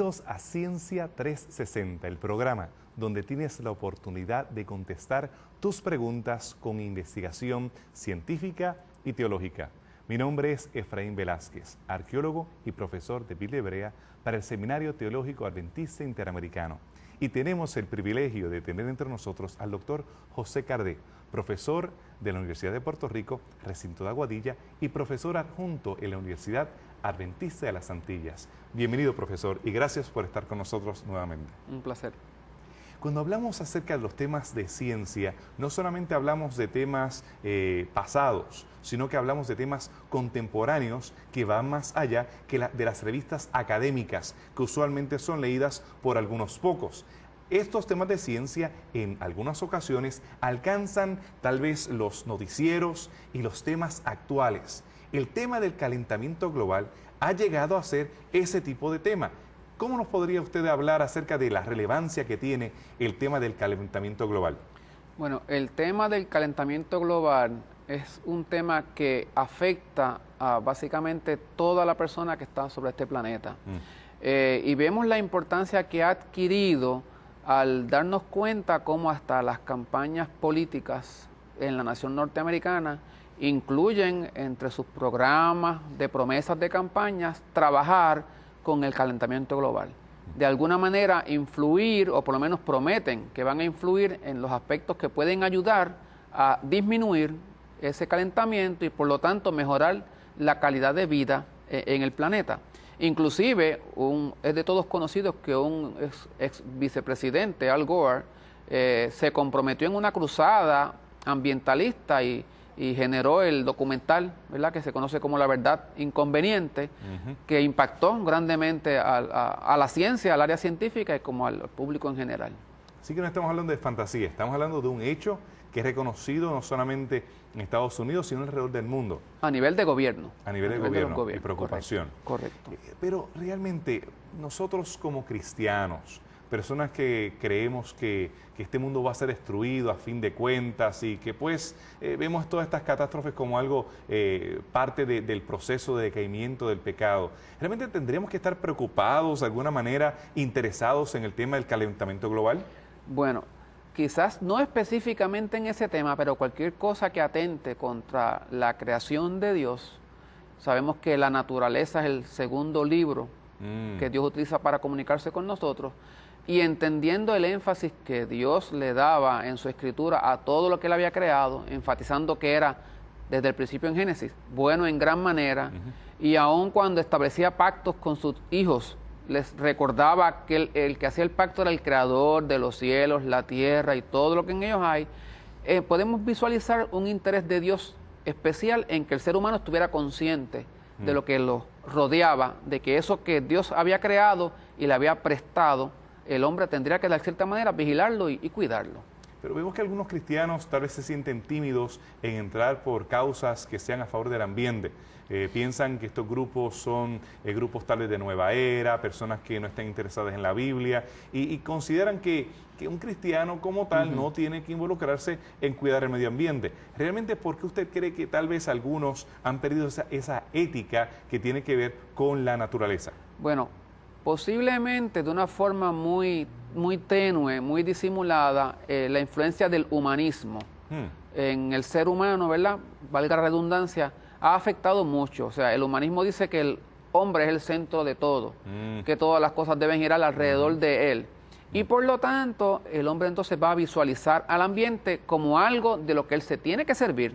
Bienvenidos a Ciencia 360, el programa donde tienes la oportunidad de contestar tus preguntas con investigación científica y teológica. Mi nombre es Efraín Velázquez, arqueólogo y profesor de Biblia Hebrea para el Seminario Teológico Adventista Interamericano. Y tenemos el privilegio de tener entre nosotros al doctor José Cardé, profesor de la Universidad de Puerto Rico, recinto de Aguadilla, y profesor adjunto en la Universidad Adventista de las Antillas. Bienvenido, profesor, y gracias por estar con nosotros nuevamente. Un placer. Cuando hablamos acerca de los temas de ciencia, no solamente hablamos de temas pasados, sino que hablamos de temas contemporáneos que van más allá que de las revistas académicas, que usualmente son leídas por algunos pocos. Estos temas de ciencia en algunas ocasiones alcanzan tal vez los noticieros y los temas actuales. El tema del calentamiento global ha llegado a ser ese tipo de tema. ¿Cómo nos podría usted hablar acerca de la relevancia que tiene el tema del calentamiento global? Bueno, el tema del calentamiento global es un tema que afecta a básicamente toda la persona que está sobre este planeta. Y vemos la importancia que ha adquirido al darnos cuenta cómo hasta las campañas políticas en la nación norteamericana incluyen entre sus programas de promesas de campañas trabajar con el calentamiento global. De alguna manera influir, o por lo menos prometen que van a influir en los aspectos que pueden ayudar a disminuir ese calentamiento y por lo tanto mejorar la calidad de vida en el planeta. Inclusive, es de todos conocidos que un ex vicepresidente, Al Gore, se comprometió en una cruzada ambientalista y generó el documental, ¿verdad?, que se conoce como La Verdad Inconveniente, que impactó grandemente a la ciencia, al área científica y como al público en general. Así que no estamos hablando de fantasía, estamos hablando de un hecho que es reconocido no solamente en Estados Unidos, sino alrededor del mundo. A nivel de gobierno. A nivel de gobierno y preocupación. Correcto. Pero realmente nosotros como cristianos, personas que creemos que este mundo va a ser destruido a fin de cuentas y que pues vemos todas estas catástrofes como algo parte del proceso de decaimiento del pecado, ¿realmente tendríamos que estar preocupados de alguna manera, interesados en el tema del calentamiento global? Bueno, quizás no específicamente en ese tema, pero cualquier cosa que atente contra la creación de Dios. Sabemos que la naturaleza es el segundo libro que Dios utiliza para comunicarse con nosotros. Y entendiendo el énfasis que Dios le daba en su escritura a todo lo que él había creado, enfatizando que era, desde el principio en Génesis, bueno en gran manera, y aun cuando establecía pactos con sus hijos, les recordaba que el que hacía el pacto era el creador de los cielos, la tierra y todo lo que en ellos hay, podemos visualizar un interés de Dios especial en que el ser humano estuviera consciente de lo que lo rodeaba, de que eso que Dios había creado y le había prestado, el hombre tendría que de cierta manera vigilarlo y cuidarlo. Pero vemos que algunos cristianos tal vez se sienten tímidos en entrar por causas que sean a favor del ambiente. Piensan que estos grupos son grupos tal vez de nueva era, personas que no están interesadas en la Biblia y consideran que un cristiano como tal no tiene que involucrarse en cuidar el medio ambiente. ¿Realmente por qué usted cree que tal vez algunos han perdido esa ética que tiene que ver con la naturaleza? Bueno, posiblemente de una forma muy tenue, muy disimulada, la influencia del humanismo en el ser humano, ¿verdad?, valga la redundancia, ha afectado mucho. O sea, el humanismo dice que el hombre es el centro de todo, que todas las cosas deben girar alrededor de él. Y por lo tanto, el hombre entonces va a visualizar al ambiente como algo de lo que él se tiene que servir,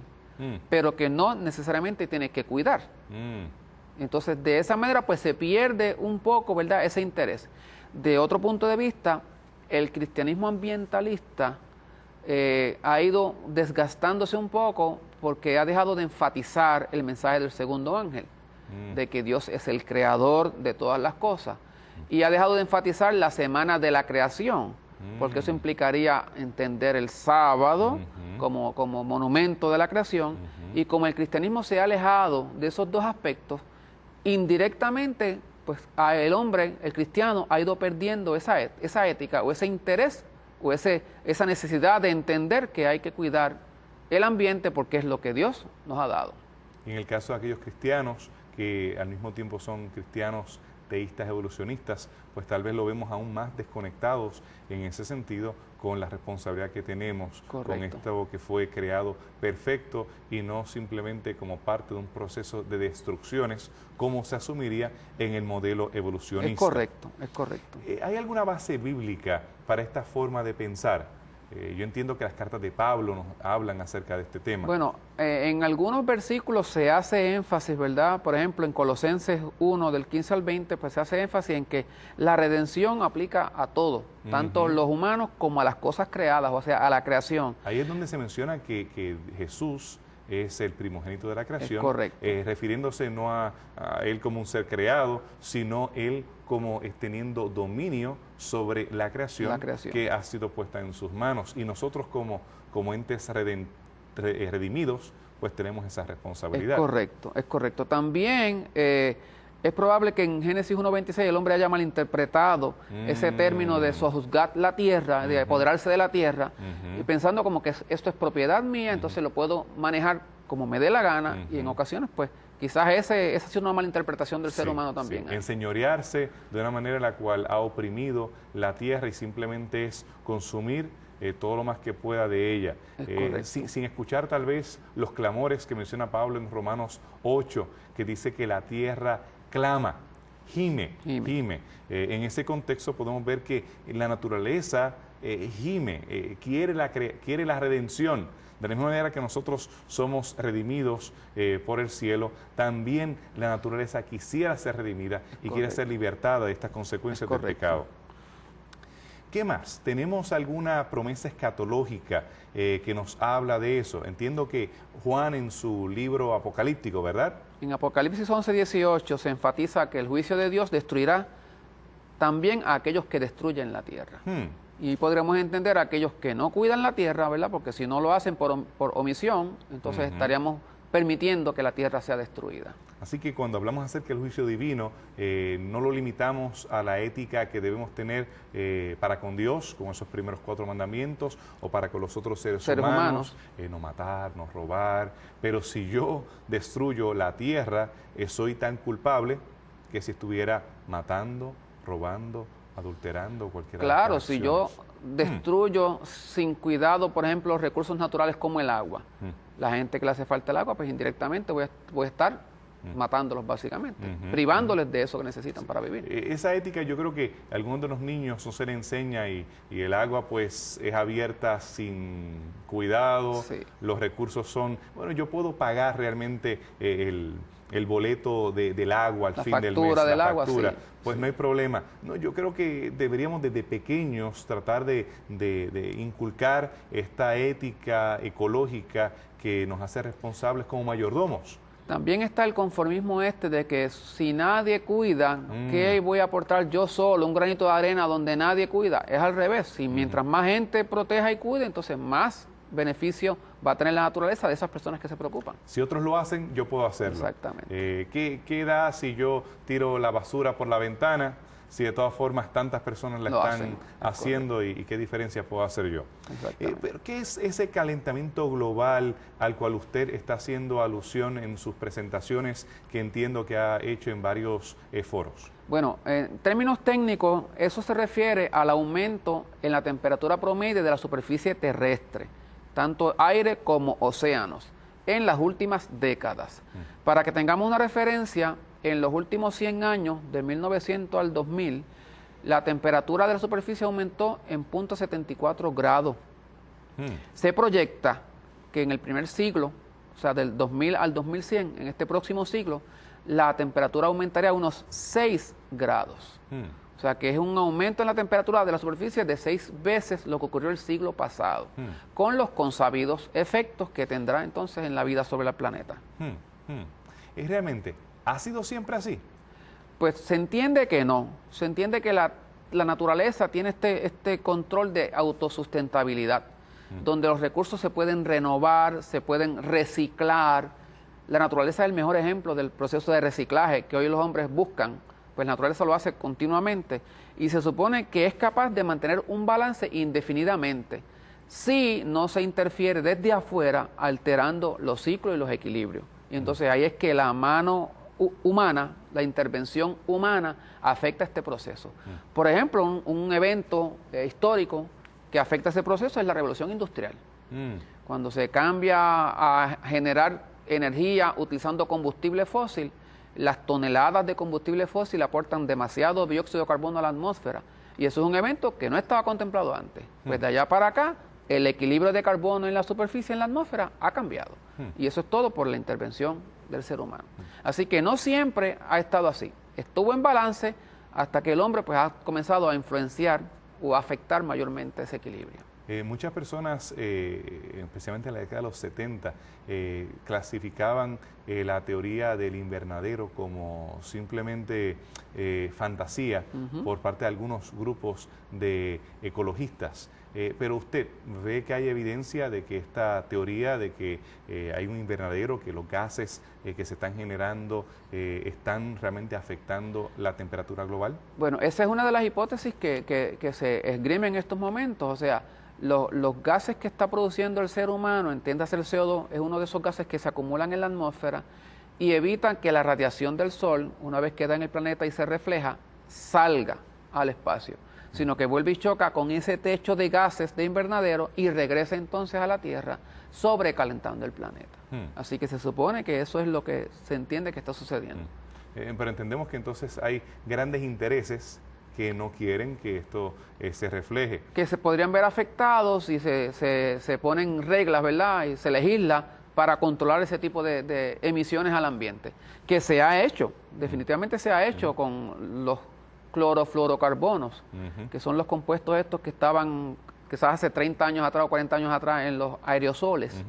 pero que no necesariamente tiene que cuidar. Entonces, de esa manera, pues se pierde un poco, ¿verdad?, ese interés. De otro punto de vista, el cristianismo ambientalista ha ido desgastándose un poco porque ha dejado de enfatizar el mensaje del segundo ángel, de que Dios es el creador de todas las cosas, y ha dejado de enfatizar la semana de la creación, porque eso implicaría entender el sábado como monumento de la creación, y como el cristianismo se ha alejado de esos dos aspectos, indirectamente, pues el hombre, el cristiano, ha ido perdiendo esa ética o ese interés o esa necesidad de entender que hay que cuidar el ambiente porque es lo que Dios nos ha dado. En el caso de aquellos cristianos que al mismo tiempo son cristianos teístas evolucionistas, pues tal vez lo vemos aún más desconectados en ese sentido con la responsabilidad que tenemos con esto que fue creado perfecto y no simplemente como parte de un proceso de destrucciones como se asumiría en el modelo evolucionista. Es correcto, es correcto. ¿Hay alguna base bíblica para esta forma de pensar? Yo entiendo que las cartas de Pablo nos hablan acerca de este tema. Bueno, en algunos versículos se hace énfasis, ¿verdad? Por ejemplo, en Colosenses 1, del 15 al 20, pues se hace énfasis en que la redención aplica a todo, tanto los humanos como a las cosas creadas, o sea, a la creación. Ahí es donde se menciona que Jesús es el primogénito de la creación, es correcto. Refiriéndose no a él como un ser creado, sino él como teniendo dominio sobre la creación que ha sido puesta en sus manos. Y nosotros como entes redimidos, pues tenemos esa responsabilidad. Es correcto. También es probable que en Génesis 1.26 el hombre haya malinterpretado ese término de sojuzgar la tierra, de apoderarse de la tierra, y pensando como que esto es propiedad mía, entonces lo puedo manejar como me dé la gana, y en ocasiones pues quizás esa ha sido una mala interpretación del ser humano también. Sí. Enseñorearse de una manera en la cual ha oprimido la tierra y simplemente es consumir todo lo más que pueda de ella, sin escuchar tal vez los clamores que menciona Pablo en Romanos 8, que dice que la tierra clama, gime. En ese contexto podemos ver que la naturaleza gime, quiere la redención. De la misma manera que nosotros somos redimidos por el cielo, también la naturaleza quisiera ser redimida y quiere ser libertada de estas consecuencias del pecado. ¿Qué más? ¿Tenemos alguna promesa escatológica que nos habla de eso? Entiendo que Juan en su libro apocalíptico, ¿verdad? En Apocalipsis 11:18 se enfatiza que el juicio de Dios destruirá también a aquellos que destruyen la tierra. Y podremos entender a aquellos que no cuidan la tierra, ¿verdad? Porque si no lo hacen por omisión, entonces estaríamos permitiendo que la tierra sea destruida. Así que cuando hablamos acerca del juicio divino, no lo limitamos a la ética que debemos tener para con Dios, con esos primeros 4 mandamientos, o para con los otros seres humanos. No matar, no robar. Pero si yo destruyo la tierra, soy tan culpable que si estuviera matando, robando, adulterando, cualquier Claro, si yo destruyo sin cuidado, por ejemplo, los recursos naturales como el agua, la gente que le hace falta el agua, pues indirectamente voy a estar matándolos básicamente, privándoles de eso que necesitan para vivir. Esa ética yo creo que a algunos de los niños no se le enseña y el agua pues es abierta sin cuidado, los recursos son, bueno, yo puedo pagar realmente el boleto del agua al fin del mes, la factura, pues no hay problema. No, yo creo que deberíamos desde pequeños tratar de inculcar esta ética ecológica que nos hace responsables como mayordomos. También está el conformismo de que si nadie cuida, ¿qué voy a aportar yo solo? Un granito de arena donde nadie cuida. Es al revés. Si mientras más gente proteja y cuide, entonces más beneficio va a tener la naturaleza de esas personas que se preocupan. Si otros lo hacen, yo puedo hacerlo. Exactamente. ¿Qué da si yo tiro la basura por la ventana? Si de todas formas tantas personas la están haciendo y qué diferencia puedo hacer yo. Pero ¿qué es ese calentamiento global al cual usted está haciendo alusión en sus presentaciones que entiendo que ha hecho en varios foros? Bueno, en términos técnicos, eso se refiere al aumento en la temperatura promedio de la superficie terrestre, tanto aire como océanos, en las últimas décadas. Para que tengamos una referencia, en los últimos 100 años, de 1900 al 2000, la temperatura de la superficie aumentó en 0.74 grados. Se proyecta que en el primer siglo, o sea, del 2000 al 2100, en este próximo siglo, la temperatura aumentaría unos 6 grados. O sea, que es un aumento en la temperatura de la superficie de 6 veces lo que ocurrió el siglo pasado, con los consabidos efectos que tendrá entonces en la vida sobre el planeta. ¿Es realmente, ha sido siempre así? Pues se entiende que no. Se entiende que la naturaleza tiene este control de autosustentabilidad, donde los recursos se pueden renovar, se pueden reciclar. La naturaleza es el mejor ejemplo del proceso de reciclaje que hoy los hombres buscan, pues la naturaleza lo hace continuamente y se supone que es capaz de mantener un balance indefinidamente si no se interfiere desde afuera alterando los ciclos y los equilibrios. Y entonces ahí es que la mano humana, la intervención humana afecta este proceso. Por ejemplo, un evento histórico que afecta ese proceso es la revolución industrial. Cuando se cambia a generar energía utilizando combustible fósil, las toneladas de combustible fósil aportan demasiado dióxido de carbono a la atmósfera. Y eso es un evento que no estaba contemplado antes. Pues de allá para acá, el equilibrio de carbono en la superficie, en la atmósfera, ha cambiado. Y eso es todo por la intervención del ser humano. Así que no siempre ha estado así. Estuvo en balance hasta que el hombre pues, ha comenzado a influenciar o a afectar mayormente ese equilibrio. Muchas personas, especialmente en la década de los 70, clasificaban la teoría del invernadero como simplemente fantasía por parte de algunos grupos de ecologistas. Pero usted ve que hay evidencia de que esta teoría de que hay un invernadero, que los gases que se están generando están realmente afectando la temperatura global. Bueno, esa es una de las hipótesis que se esgrime en estos momentos. O sea, los gases que está produciendo el ser humano, entiéndase el CO2, es uno de esos gases que se acumulan en la atmósfera y evitan que la radiación del Sol, una vez queda en el planeta y se refleja, salga al espacio, sino que vuelve y choca con ese techo de gases de invernadero y regresa entonces a la Tierra, sobrecalentando el planeta. Así que se supone que eso es lo que se entiende que está sucediendo. Pero entendemos que entonces hay grandes intereses que no quieren que esto se refleje. Que se podrían ver afectados y se ponen reglas, ¿verdad? Y se legisla para controlar ese tipo de emisiones al ambiente. Que se ha hecho, definitivamente se ha hecho con los clorofluorocarbonos, que son los compuestos estos que estaban quizás hace 30 años atrás o 40 años atrás en los aerosoles.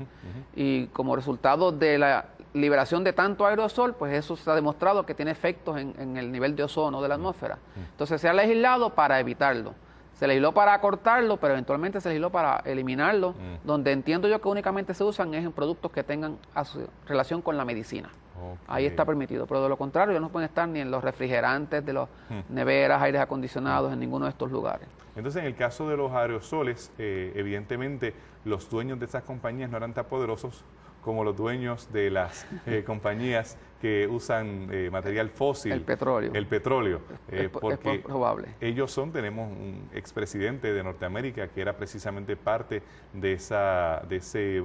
Y como resultado de la liberación de tanto aerosol, pues eso se ha demostrado que tiene efectos en el nivel de ozono de la atmósfera. Entonces se ha legislado para evitarlo. Se legisló para acortarlo, pero eventualmente se legisló para eliminarlo, donde entiendo yo que únicamente se usan es en productos que tengan relación con la medicina. Ahí está permitido, pero de lo contrario no pueden estar ni en los refrigerantes de los neveras, aires acondicionados, en ninguno de estos lugares. Entonces, en el caso de los aerosoles, evidentemente los dueños de esas compañías no eran tan poderosos como los dueños de las compañías que usan material fósil. El petróleo. El petróleo. Porque es probable. tenemos un expresidente de Norteamérica que era precisamente parte de ese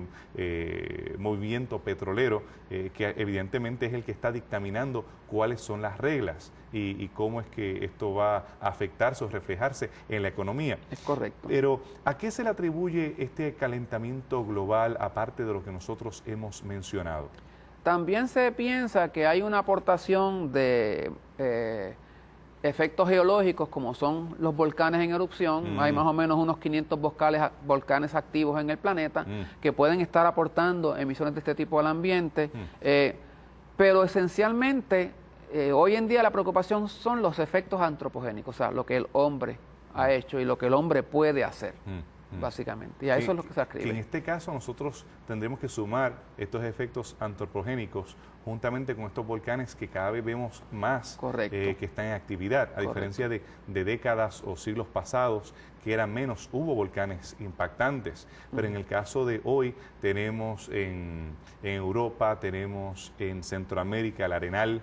movimiento petrolero, que evidentemente es el que está dictaminando cuáles son las reglas y cómo es que esto va a afectarse o reflejarse en la economía. Es correcto. Pero, ¿a qué se le atribuye este calentamiento global aparte de lo que nosotros hemos mencionado? También se piensa que hay una aportación de efectos geológicos como son los volcanes en erupción. Hay más o menos unos 500 volcanes activos en el planeta que pueden estar aportando emisiones de este tipo al ambiente. Pero esencialmente, hoy en día la preocupación son los efectos antropogénicos, o sea, lo que el hombre ha hecho y lo que el hombre puede hacer. Básicamente, y a eso es lo que se ascribe. Que en este caso nosotros tendremos que sumar estos efectos antropogénicos juntamente con estos volcanes que cada vez vemos más que están en actividad, a diferencia de décadas o siglos pasados que eran menos, hubo volcanes impactantes, pero en el caso de hoy tenemos en Europa, tenemos en Centroamérica el Arenal.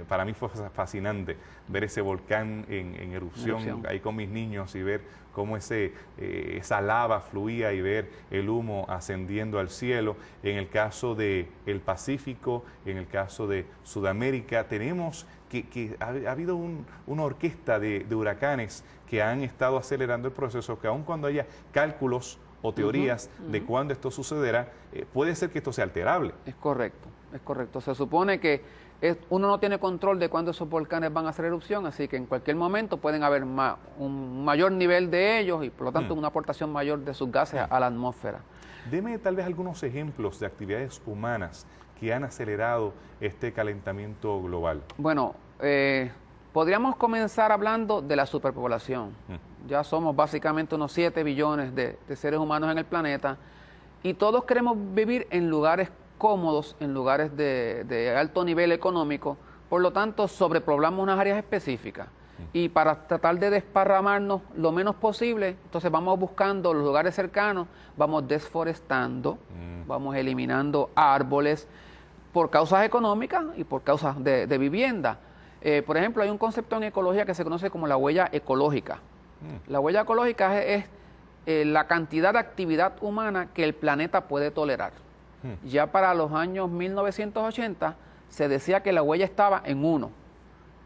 Para mí fue fascinante ver ese volcán en erupción ahí con mis niños y ver cómo esa lava fluía y ver el humo ascendiendo al cielo. En el caso del Pacífico, en el caso de Sudamérica, tenemos que ha habido una orquesta de huracanes que han estado acelerando el proceso, que aun cuando haya cálculos o teorías de cuándo esto sucederá, puede ser que esto sea alterable. Es correcto, es correcto. Se supone que uno no tiene control de cuándo esos volcanes van a hacer erupción, así que en cualquier momento pueden haber un mayor nivel de ellos y por lo tanto una aportación mayor de sus gases a la atmósfera. Deme tal vez algunos ejemplos de actividades humanas que han acelerado este calentamiento global. Bueno, podríamos comenzar hablando de la superpoblación. Ya somos básicamente unos 7 billones de seres humanos en el planeta y todos queremos vivir en lugares cómodos, en lugares de alto nivel económico, por lo tanto sobrepoblamos unas áreas específicas. Y para tratar de desparramarnos lo menos posible, entonces vamos buscando los lugares cercanos, vamos desforestando, vamos eliminando árboles, por causas económicas y por causas de vivienda. Por ejemplo, hay un concepto en ecología que se conoce como la huella ecológica. La huella ecológica es la cantidad de actividad humana que el planeta puede tolerar. Ya para los años 1980 se decía que la huella estaba en 1,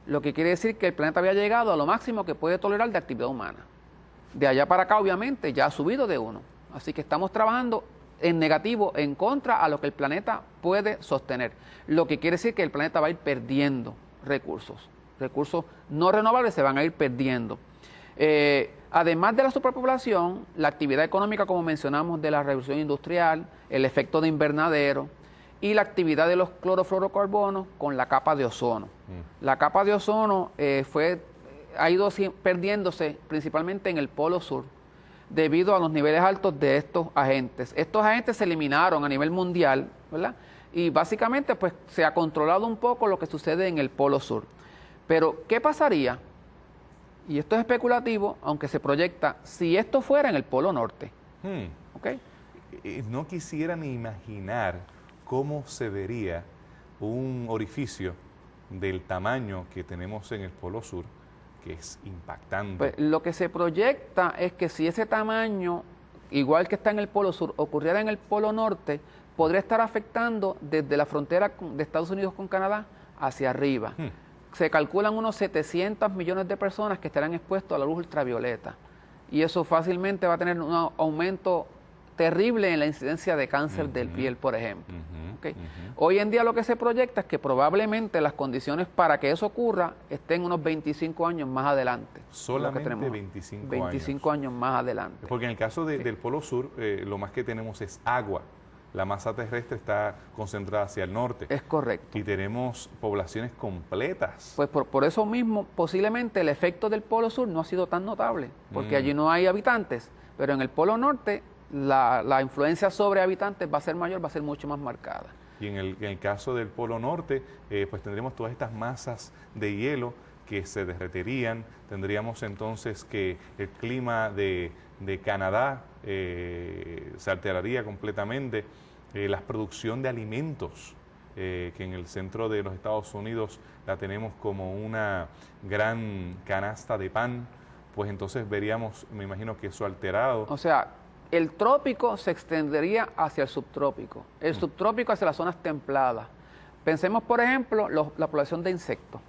lo que quiere decir que el planeta había llegado a lo máximo que puede tolerar de actividad humana. De allá para acá, obviamente, ya ha subido de 1. Así que estamos trabajando en negativo, en contra a lo que el planeta puede sostener. Lo que quiere decir que el planeta va a ir perdiendo recursos. Recursos no renovables se van a ir perdiendo. Además de la superpoblación, la actividad económica, como mencionamos, de la revolución industrial, el efecto de invernadero y la actividad de los clorofluorocarbonos con la capa de ozono. La capa de ozono ha ido perdiéndose principalmente en el Polo Sur debido a los niveles altos de estos agentes. Estos agentes se eliminaron a nivel mundial, ¿verdad? Y básicamente pues se ha controlado un poco lo que sucede en el Polo Sur. Pero, ¿qué pasaría? Y esto es especulativo, aunque se proyecta, si esto fuera en el Polo Norte. ¿Okay? No quisiera ni imaginar cómo se vería un orificio del tamaño que tenemos en el Polo Sur, que es impactante. Pues, lo que se proyecta es que si ese tamaño, igual que está en el Polo Sur, ocurriera en el Polo Norte, podría estar afectando desde la frontera de Estados Unidos con Canadá hacia arriba. Se calculan unos 700 millones de personas que estarán expuestos a la luz ultravioleta. Y eso fácilmente va a tener un aumento terrible en la incidencia de cáncer del piel, por ejemplo. ¿Okay? Hoy en día lo que se proyecta es que probablemente las condiciones para que eso ocurra estén unos 25 años más adelante. Solamente 25 años más adelante. Porque en el caso del Polo Sur, lo más que tenemos es agua. La masa terrestre está concentrada hacia el norte. Es correcto. Y tenemos poblaciones completas. Pues por eso mismo, posiblemente el efecto del Polo Sur no ha sido tan notable, porque allí no hay habitantes, pero en el Polo Norte la influencia sobre habitantes va a ser mayor, va a ser mucho más marcada. Y en el caso del Polo Norte, pues tendremos todas estas masas de hielo que se derreterían. Tendríamos entonces que el clima de Canadá se alteraría completamente. La producción de alimentos, que en el centro de los Estados Unidos la tenemos como una gran canasta de pan, pues entonces veríamos, me imagino que eso alterado. O sea, el trópico se extendería hacia el subtrópico, el subtrópico hacia las zonas templadas. Pensemos, por ejemplo, la población de insectos.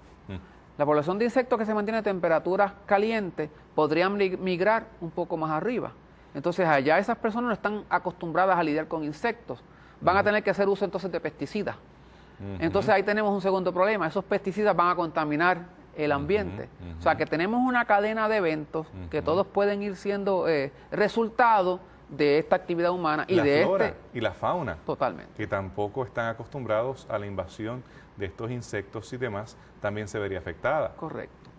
La población de insectos que se mantiene a temperaturas calientes podrían migrar un poco más arriba. Entonces, allá esas personas no están acostumbradas a lidiar con insectos. Van a tener que hacer uso entonces de pesticidas. Entonces, ahí tenemos un segundo problema. Esos pesticidas van a contaminar el ambiente. O sea, que tenemos una cadena de eventos que todos pueden ir siendo resultado de esta actividad humana y de flora y la fauna. Totalmente. Que tampoco están acostumbrados a la invasión de estos insectos y demás, también se vería afectada. Correcto.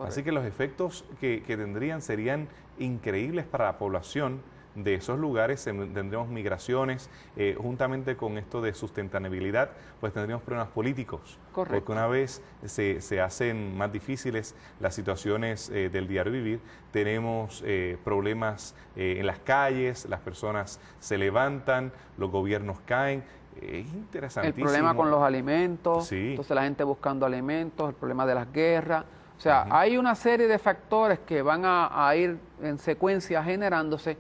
Así que los efectos que tendrían serían increíbles para la población de esos lugares. Tendríamos migraciones, juntamente con esto de sustentabilidad, pues tendríamos problemas políticos. Correcto. Porque una vez se hacen más difíciles las situaciones del diario vivir, tenemos problemas en las calles, las personas se levantan, los gobiernos caen. Es interesantísimo. El problema con los alimentos, sí. Entonces la gente buscando alimentos, el problema de las guerras. O sea, hay una serie de factores que van a ir en secuencia generándose,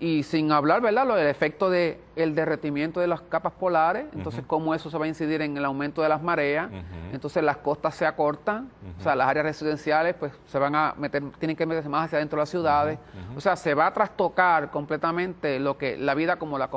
y sin hablar, ¿verdad?, el efecto del derretimiento de las capas polares, entonces cómo eso se va a incidir en el aumento de las mareas, entonces las costas se acortan, o sea, las áreas residenciales pues se van a meter, tienen que meterse más hacia adentro de las ciudades, o sea, se va a trastocar completamente la vida como la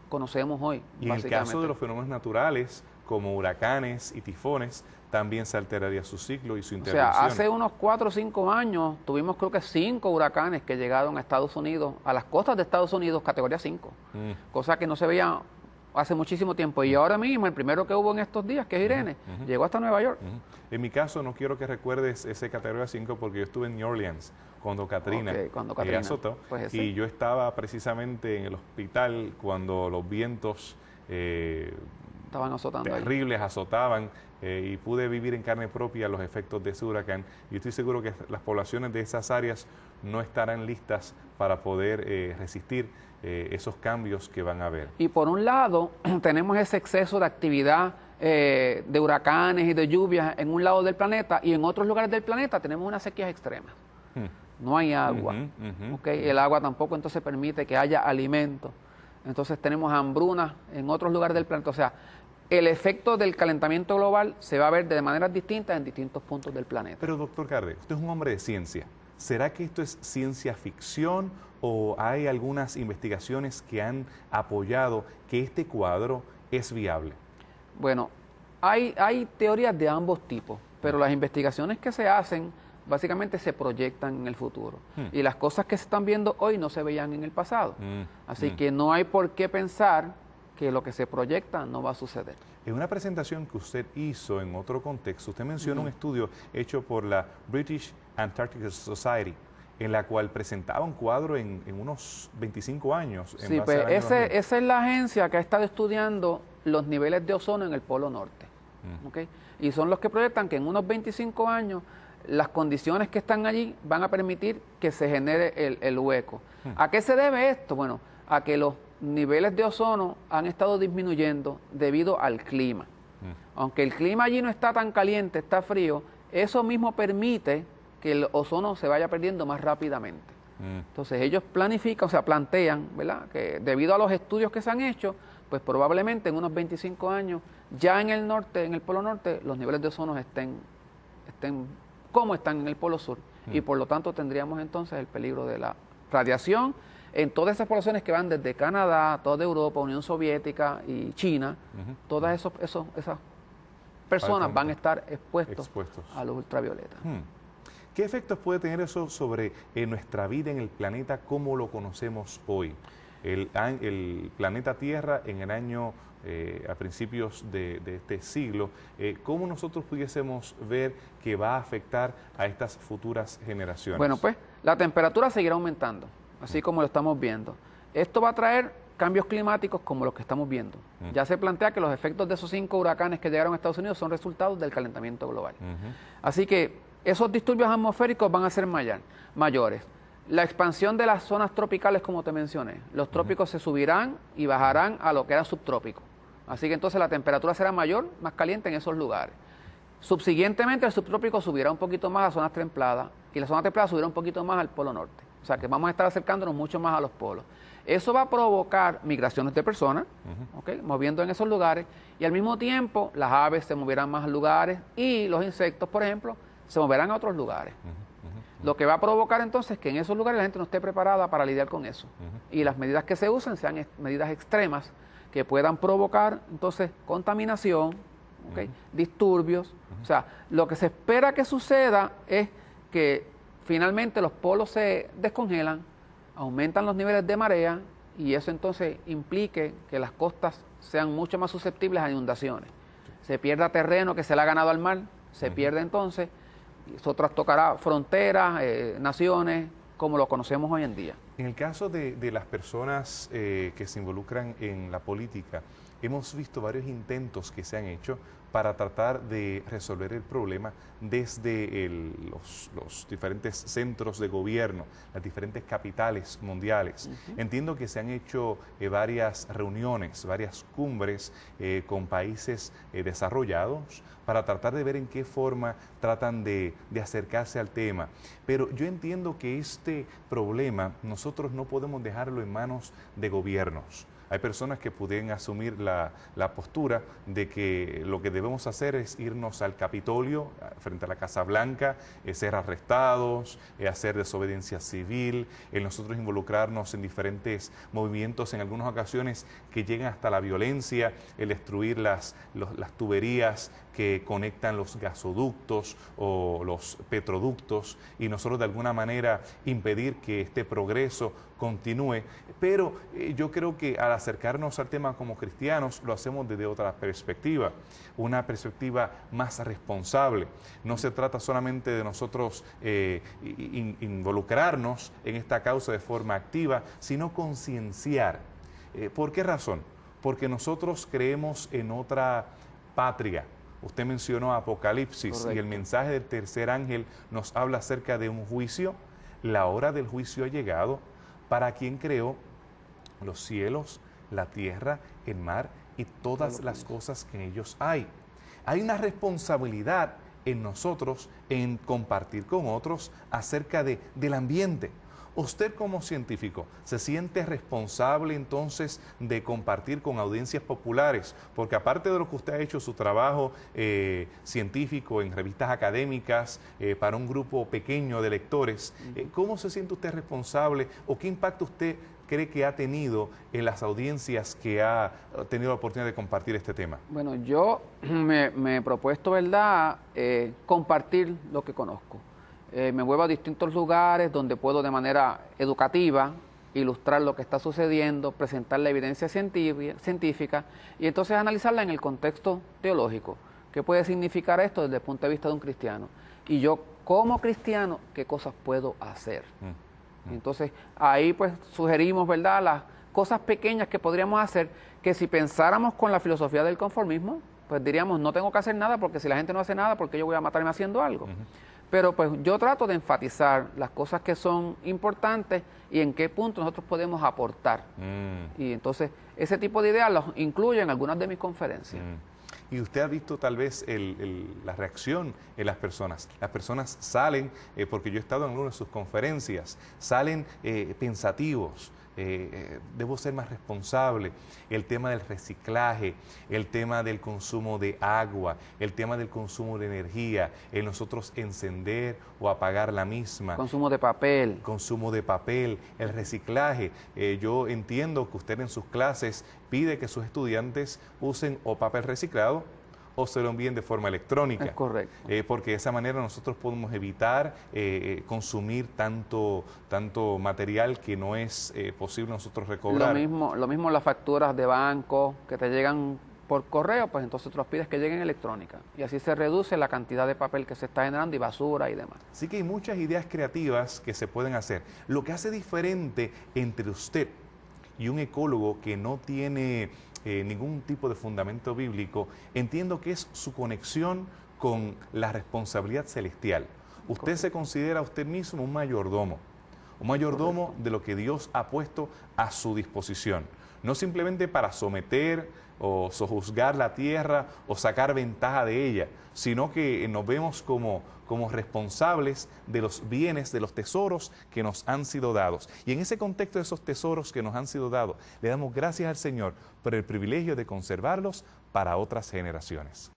conocemos hoy. Y en el caso de los fenómenos naturales, como huracanes y tifones, también se alteraría su ciclo y su intervención. O sea, hace unos 4 o 5 años tuvimos creo que 5 huracanes que llegaron a Estados Unidos, a las costas de Estados Unidos, categoría 5, cosa que no se veía hace muchísimo tiempo. Y ahora mismo, el primero que hubo en estos días, que es Irene, llegó hasta Nueva York. En mi caso, no quiero que recuerdes ese categoría 5 porque yo estuve en New Orleans cuando Katrina azotó, pues y yo estaba precisamente en el hospital cuando los vientos estaban azotando ahí. Terribles, azotaban, y pude vivir en carne propia los efectos de ese huracán. Y estoy seguro que las poblaciones de esas áreas no estarán listas para poder resistir esos cambios que van a haber. Y por un lado, tenemos ese exceso de actividad de huracanes y de lluvias en un lado del planeta, y en otros lugares del planeta tenemos unas sequías extremas. No hay agua. ¿Okay? El agua tampoco entonces permite que haya alimento. Entonces tenemos hambrunas en otros lugares del planeta. O sea, el efecto del calentamiento global se va a ver de maneras distintas en distintos puntos del planeta. Pero doctor Cárdenas, usted es un hombre de ciencia. ¿Será que esto es ciencia ficción o hay algunas investigaciones que han apoyado que este cuadro es viable? Bueno, hay teorías de ambos tipos, pero las investigaciones que se hacen básicamente se proyectan en el futuro. Y las cosas que se están viendo hoy no se veían en el pasado. Así que no hay por qué pensar que lo que se proyecta no va a suceder. En una presentación que usted hizo en otro contexto, usted menciona un estudio hecho por la British Antarctic Society, en la cual presentaba un cuadro en unos 25 años. Sí, pues esa es la agencia que ha estado estudiando los niveles de ozono en el Polo Norte. ¿Okay? Y son los que proyectan que en unos 25 años las condiciones que están allí van a permitir que se genere el hueco. ¿A qué se debe esto? Bueno, a que los niveles de ozono han estado disminuyendo debido al clima. Aunque el clima allí no está tan caliente, está frío, eso mismo permite que el ozono se vaya perdiendo más rápidamente. Entonces ellos planifican, o sea, plantean, ¿verdad?, que debido a los estudios que se han hecho, pues probablemente en unos 25 años, ya en el norte, en el Polo Norte, los niveles de ozono estén como están en el Polo Sur. Y por lo tanto tendríamos entonces el peligro de la radiación en todas esas poblaciones que van desde Canadá, toda Europa, Unión Soviética y China. Todas esas personas van a estar expuestos a los ultravioletas. ¿Qué efectos puede tener eso sobre nuestra vida en el planeta como lo conocemos hoy? El planeta Tierra en el año, a principios de este siglo, ¿cómo nosotros pudiésemos ver que va a afectar a estas futuras generaciones? Bueno, pues la temperatura seguirá aumentando, así como lo estamos viendo. Esto va a traer cambios climáticos como los que estamos viendo. Ya se plantea que los efectos de esos 5 huracanes que llegaron a Estados Unidos son resultados del calentamiento global. Así que esos disturbios atmosféricos van a ser mayores. La expansión de las zonas tropicales, como te mencioné, los trópicos se subirán y bajarán a lo que era subtrópico. Así que entonces la temperatura será mayor, más caliente en esos lugares. Subsiguientemente, el subtrópico subirá un poquito más a zonas templadas y la zona templada subirá un poquito más al Polo Norte. O sea que vamos a estar acercándonos mucho más a los polos. Eso va a provocar migraciones de personas, moviendo en esos lugares, y al mismo tiempo las aves se moverán más a lugares y los insectos, por ejemplo, se moverán a otros lugares. Lo que va a provocar entonces que en esos lugares la gente no esté preparada para lidiar con eso. Y las medidas que se usen sean medidas extremas que puedan provocar entonces contaminación, disturbios. O sea, lo que se espera que suceda es que finalmente los polos se descongelan, aumentan los niveles de marea y eso entonces implique que las costas sean mucho más susceptibles a inundaciones. Se pierda terreno que se le ha ganado al mar, se pierde entonces. Eso trastocará fronteras, naciones, como lo conocemos hoy en día. En el caso de las personas que se involucran en la política, hemos visto varios intentos que se han hecho para tratar de resolver el problema desde los diferentes centros de gobierno, las diferentes capitales mundiales. Entiendo que se han hecho varias reuniones, varias cumbres con países desarrollados para tratar de ver en qué forma tratan de acercarse al tema. Pero yo entiendo que este problema nosotros no podemos dejarlo en manos de gobiernos. Hay personas que pueden asumir la postura de que lo que debemos hacer es irnos al Capitolio, frente a la Casa Blanca, ser arrestados, hacer desobediencia civil, nosotros involucrarnos en diferentes movimientos, en algunas ocasiones que llegan hasta la violencia, el destruir las tuberías que conectan los gasoductos o los petroductos y nosotros de alguna manera impedir que este progreso continúe. Pero yo creo que al acercarnos al tema como cristianos lo hacemos desde otra perspectiva, una perspectiva más responsable. No se trata solamente de nosotros involucrarnos en esta causa de forma activa, sino concienciar. ¿Por qué razón? porque nosotros creemos en otra patria. Usted mencionó Apocalipsis. Correcto. Y el mensaje del tercer ángel nos habla acerca de un juicio. La hora del juicio ha llegado para quien creó los cielos, la tierra, el mar y todas las cosas que en ellos hay. Hay una responsabilidad en nosotros en compartir con otros acerca del ambiente. Usted como científico, ¿se siente responsable entonces de compartir con audiencias populares? Porque aparte de lo que usted ha hecho, su trabajo científico en revistas académicas para un grupo pequeño de lectores, ¿cómo se siente usted responsable o qué impacto usted cree que ha tenido en las audiencias que ha tenido la oportunidad de compartir este tema? Bueno, yo me he propuesto, ¿verdad?, compartir lo que conozco. Me muevo a distintos lugares donde puedo de manera educativa ilustrar lo que está sucediendo, presentar la evidencia científica y entonces analizarla en el contexto teológico. ¿Qué puede significar esto desde el punto de vista de un cristiano? Y yo, como cristiano, ¿qué cosas puedo hacer? Entonces, ahí pues sugerimos, ¿verdad?, las cosas pequeñas que podríamos hacer, que si pensáramos con la filosofía del conformismo, pues diríamos, no tengo que hacer nada, porque si la gente no hace nada, ¿por qué yo voy a matarme haciendo algo? Pero pues yo trato de enfatizar las cosas que son importantes y en qué punto nosotros podemos aportar. Y entonces, ese tipo de ideas los incluyo en algunas de mis conferencias. Y usted ha visto tal vez la reacción en las personas. Las personas salen, porque yo he estado en algunas de sus conferencias, salen pensativos. Debo ser más responsable. El tema del reciclaje, el tema del consumo de agua, el tema del consumo de energía, el nosotros encender o apagar la misma. Consumo de papel. Consumo de papel, el reciclaje. Yo entiendo que usted en sus clases pide que sus estudiantes usen o papel reciclado o se lo envíen de forma electrónica. Es correcto. Porque de esa manera nosotros podemos evitar consumir tanto material que no es posible nosotros recobrar. Lo mismo las facturas de banco que te llegan por correo, pues entonces tú los pides que lleguen electrónica. Y así se reduce la cantidad de papel que se está generando y basura y demás. Así que hay muchas ideas creativas que se pueden hacer. Lo que hace diferente entre usted y un ecólogo que no tiene ningún tipo de fundamento bíblico, entiendo que es su conexión con la responsabilidad celestial. Usted se considera a usted mismo un mayordomo de lo que Dios ha puesto a su disposición. No simplemente para someter o sojuzgar la tierra o sacar ventaja de ella, sino que nos vemos como responsables de los bienes, de los tesoros que nos han sido dados. Y en ese contexto de esos tesoros que nos han sido dados, le damos gracias al Señor por el privilegio de conservarlos para otras generaciones.